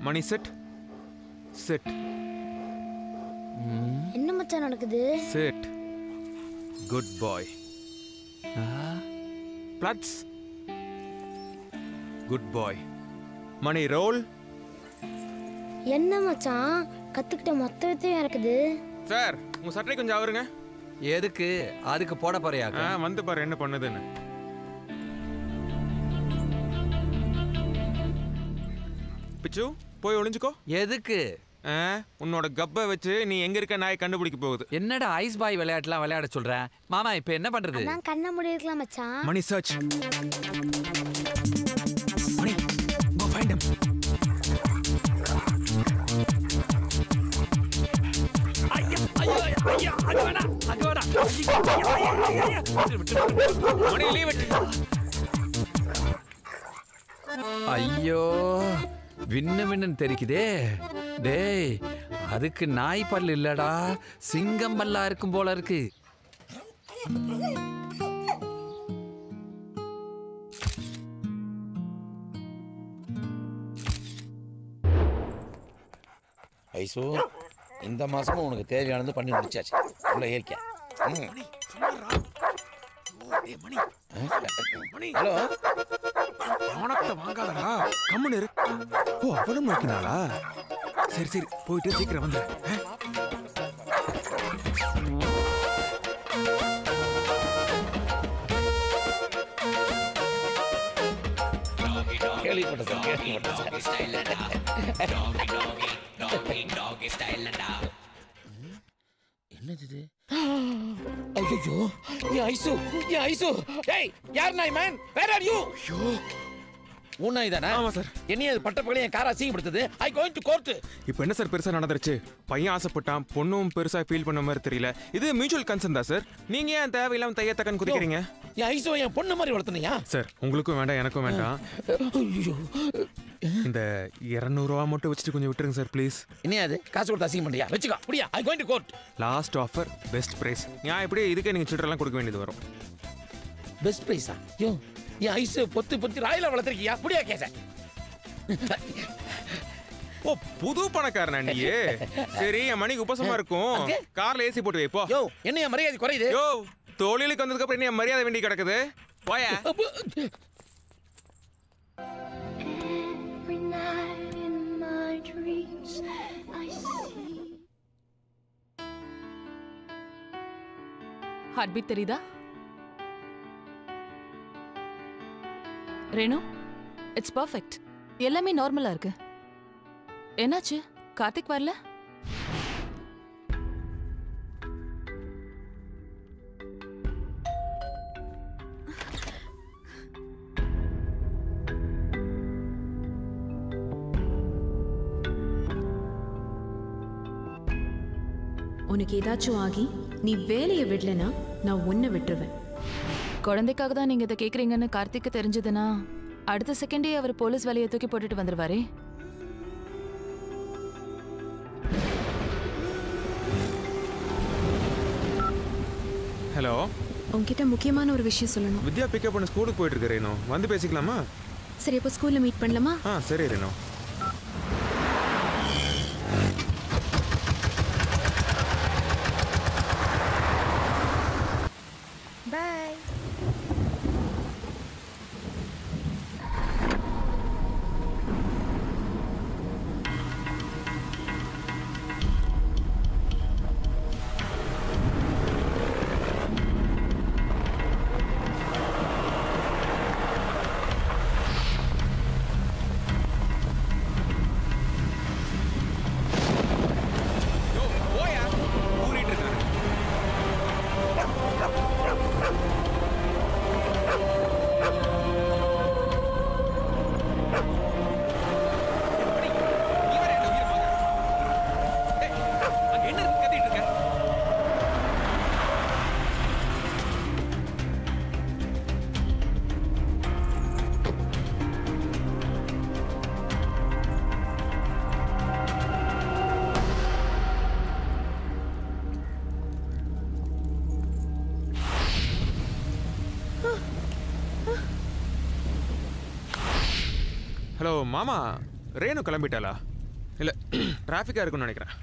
மணி set set. என்ன மச்சான் நடக்குது? செட். குட் பாய். பிளட்ஸ். குட் பாய். மணி ரோல். என்ன மச்சான் கத்துக்கிட்ட மொத்த வித்தையும் இருக்குது. சார் உங்க சட்டை கொஞ்சம் அவருங்க. எதுக்கு? அதுக்கு போட போறியா? வந்து பாரு என்ன பண்ணுதுன்னு. பிச்சு போய் ஒளிஞ்சுக்கோ. எதுக்கு? உன்னோட கப்பை வச்சு நீ எங்க இருக்க நாயை கண்டுபிடிக்க போகுது. என்னடா ஐஸ் பாய் விளையாட்டுலாம் விளையாட சொல்ற மாமா? இப்ப என்ன பண்றது? நான் கண்ண மூடி இருக்கலாம் மச்சான். Mani search. Mani go find him. Mani leave it. ஐயோ விண்ணு விண்ணுன்னு தெரிக்குதே. டேய் அதுக்கு நாய் பல் இல்லடா, சிங்கம் பல்லா இருக்கும் போல இருக்கு. ஐசோ இந்த மாசமும் உனக்கு தேவையானது பண்ணி முடிச்சாச்சு. உள்ள ஏறிக்க. ஹலோ பணத்தை வாங்காதடா, கம்முன்னு இரு. ஓ அவளும் நோக்கினாளா? சரி சரி போயிட்டு சீக்கிரம் வந்து. கேள்விப்பட்ட சார் கேள்விப்பட்ட சார். என்னது இது? ஐயோ ஏன் ஐசு, ஏன் ஐசு? டேய் யார் நாய் மேன்? Where are you? ஐயோ உன் நாய் தானே? ஆமா சார். என்னைய அது பட்ட பகல என் காரை அசிங்கப்படுத்துது. I going to court. இப்போ என்ன சார் பெருசா நடந்துருச்சு? பையன் ஆசைப்பட்டான், பொண்ணும் பெருசா ஃபீல் பண்ண மாதிரி தெரியல. இது மியூச்சுவல் கன்சர்ன் தான் சார். நீங்க ஏன் தேவையில்லாம தையத்தக்கன்னு குதிக்கிறீங்க? என் ஐசோ என் பொண்ணு மாதிரி வளர்த்தனியா? சார் உங்களுக்கும் வேண்டாம் எனக்கும் வேண்டாம். இந்த 200 ரூபா மட்டும் வச்சுட்டு கொஞ்சம் விட்டுருங்க சார் ப்ளீஸ். என்னையாது காசு கொடுத்து அசிங்கம் பண்ணியா? வச்சுக்கோ முடியா. I going to court. Last offer best price. நான் இப்படி இதுக்கே நீங்க சில்லறலாம் கொடுக்க வேண்டியது வரும். பெஸ்ட் பிரைஸா? யோ என் ஐசு பொத்து பொத்து ராயில வளர்த்திருக்கியா? முடியா கேச. ஓ புது பணக்காரனா நீயே? சரி என் மணிக்கு உபசமா இருக்கும், கார்ல ஏசி போட்டு வை போ. யோ என்ன மரியாதை குறையுது? யோ தோழிலுக்கு வந்ததுக்கு அப்புறம் என்ன மரியாதை வேண்டி கிடக்குது? போயா. ஹார்ட் பீட் தெரியுதா ரேணு? It's perfect. எல்லாமே நார்மலா இருக்கு. என்னாச்சு? கார்த்திக் வரல? உனக்கு ஏதாச்சும் ஆகி நீ வேலையை விடலனா நான் உன்னை விட்டுருவேன். குழந்தைக்காக தான் நீங்க இதை கேக்குறீங்கன்னு கார்த்திக்கு தெரிஞ்சதுன்னா அடுத்த செகண்டே அவர் போலீஸ் வேலையை தூக்கி போட்டுட்டு வந்துருவாரே. ஹலோ, உன்கிட்ட முக்கியமான ஒரு விஷயம் சொல்லணும். வித்யா பிக்கப் பண்ண ஸ்கூலுக்கு போயிட்டு இருக்கு ரேணு, வந்து பேசிக்கலாமா? சரி அப்போ ஸ்கூல்ல மீட் பண்ணலாமா? சரி ரேணு. பாய். ஹலோ மாமா, ரேணு கிளம்பிட்டாளா? இல்லை டிராஃபிக்காக இருக்குன்னு நினைக்கிறேன்.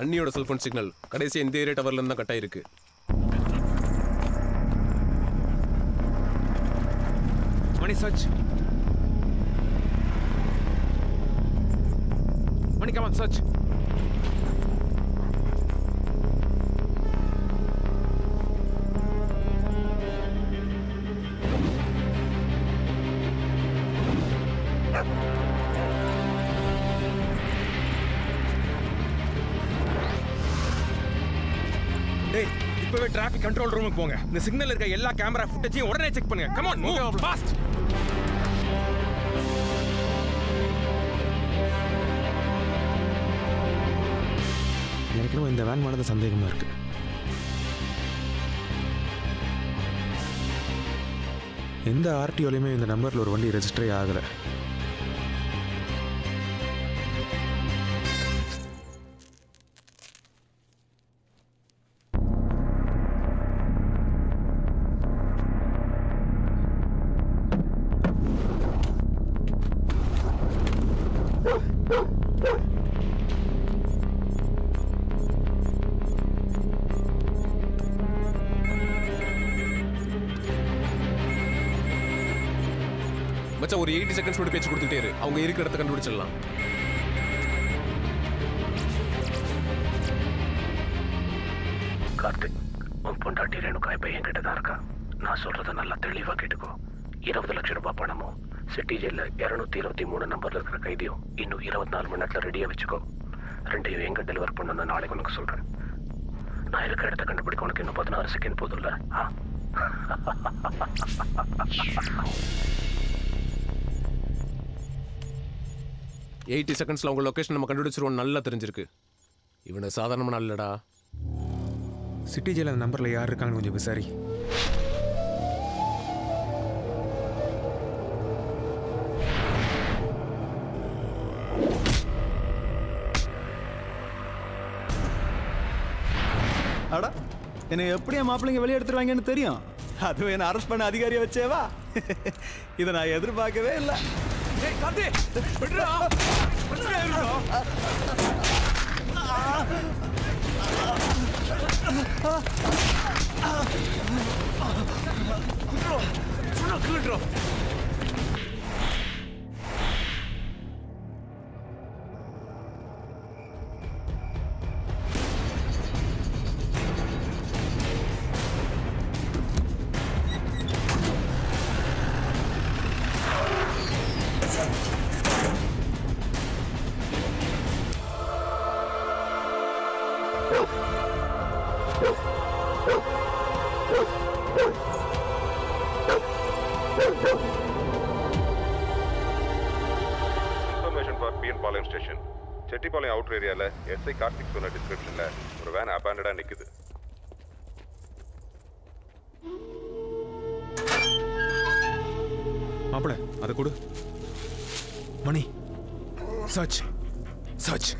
அண்ணியோட செல்போன் சிக்னல் கடைசியாக இந்த ஏரியா டவர்ல இருந்தால் கட் ஆயிருக்கு. Mani search. Mani come on search. இப்பவே டிராஃபிக் கண்ட்ரோல் ரூமுக்கு போங்க. இந்த சிக்னல் இருக்க எல்லா கேமரா ஃபுட்டேஜையும் உடனே செக் பண்ணுங்க. Come on move fast. எனக்கு இந்த வேன் மேல சந்தேகமா இருக்கு. எந்த ஆர்டிஓலையுமே இந்த நம்பர்ல ஒரு வண்டி ரெஜிஸ்டரே ஆகல. மச்சான் ஒரு 80 செகண்ட்ஸ் மட்டும் பேச்சு கொடுத்துட்டே இரு. அவங்க இருக்கிற இடத்த கண்டுபிடிச்சிடலாம். கார்த்திக், உன் பொண்டாட்டி ரேணுகா இப்ப என்கிட்ட தான் இருக்கா. நான் சொல்றத நல்லா தெளிவா கேட்டுக்கோ. 20 லட்சம் ரூபாய் பணமும் சிட்டி ஜெயில 223 நம்பர்ல இருக்கிற கைதியும் இன்னும் 24 மணி நேரத்துல ரெடியா வச்சுக்கோ. ரெண்டையும் எங்க டெலிவர் பண்ணணும் நாளைக்கு உனக்கு சொல்றேன். நான் இருக்கிற இடத்த கண்டுபிடிக்க உனக்கு இன்னும் 16 செகண்ட் போதும்ல? 80 செகண்ட்ஸ்ல உங்க லொகேஷன் நம்ம கண்டுபிடிச்சிருவோம். நல்லா தெரிஞ்சிருக்கு. இவனை சாதாரணமான இல்லடா. சிட்டி ஜெயில அந்த நம்பர்ல யார் இருக்காங்கன்னு கொஞ்சம் விசாரி. அடா, என்னை எப்படி என் மாப்பிள்ளைங்க வெளியே எடுத்துருவாங்கன்னு தெரியும். அதுவும் என்ன அரெஸ்ட் பண்ண அதிகாரியை வச்சேவா? இதை நான் எதிர்பார்க்கவே இல்லை. Information for PN Palayam station. Chettipalayam outer ஏரியாவில் எஸ்ஐ கார்த்திக் சொன்ன டிஸ்கிரிப்ஷனில் ஒரு வேன் அபாண்டடாக நிற்குது. மாப்பிள அதை கொடு. Mani search search.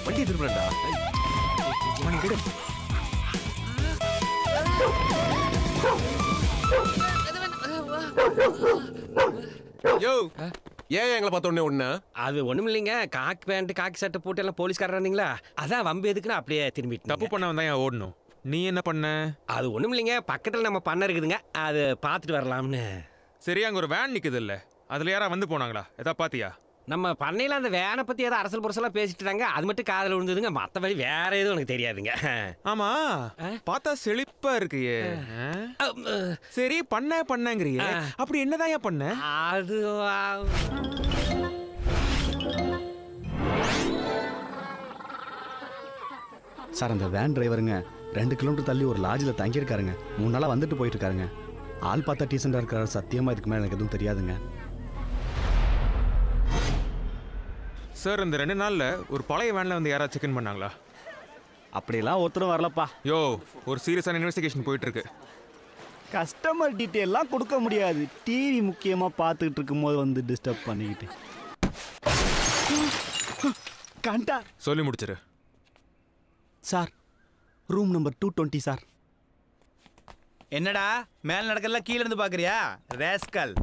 வண்டி திருப்பலடா. மணி கிடு. யோ ஏன் எங்களை பார்த்த உடனே ஒண்ணு? அது ஒண்ணும் இல்லைங்க. காக்கி பேண்ட் காக்கி சட்டை போட்டு எல்லாம் போலீஸ்காரர் இருந்தீங்களா, அதான் வம்பு எதுக்குன்னு அப்படியே திரும்பிட்டு. தப்பு பண்ணவன் தான் ஓடணும். நீ என்ன பண்ண? அது ஒண்ணும் இல்லைங்க, பக்கத்துல நம்ம பண்ண இருக்குதுங்க, அது பார்த்துட்டு வரலாம்னு. சரி, அங்க ஒரு வேன் நிக்குது இல்ல, அதுல யாரா வந்து போனாங்களா? எதா பாத்தியா? நம்ம பண்ணையில அந்த வேனை பத்தி ஏதோ அரசல் புரசலா பேசிட்டு இருந்தாங்க, அது மட்டும் காதல விழுந்ததுங்க. மற்றபடி வேற எதுவும் எனக்கு தெரியாதுங்க. ஆமா, பார்த்தா செழிப்பா இருக்கியே. சரி, பண்ணங்கிறியே, அப்படி என்னதான் பண்ண? அது சார், அந்த வேன் டிரைவருங்க 2 கிலோமீட்டர் தள்ளி ஒரு லாட்ஜில் தங்கியிருக்காருங்க. 3 நாளாக வந்துட்டு போயிட்டு இருக்காருங்க. ஆள் பார்த்தா டீசெண்டாக இருக்காரு. சத்தியமாக இதுக்கு மேலே எனக்கு எதுவும் தெரியாதுங்க. சார், இந்த 2 நாள்ல ஒரு பழைய வேன்ல வந்து யாராவது செக் இன் பண்ணாங்களா? அப்படியெல்லாம் ஒருத்தரும் வரலப்பா. யோ, ஒரு சீரியஸான இன்வெஸ்டிகேஷன் போயிட்டு இருக்கு. கஸ்டமர் டீட்டெயிலாம் கொடுக்க முடியாது. டிவி முக்கியமாக பார்த்துக்கிட்டு இருக்கும்போது வந்து டிஸ்டர்ப் பண்ணிக்கிட்டு. கண்டா சொல்லி முடிச்சிரு. Sir, room number 220 sir. என்னடா மேல நடக்கலாம் கீழே இருந்து பாக்குறியா ரேஸ்கல்?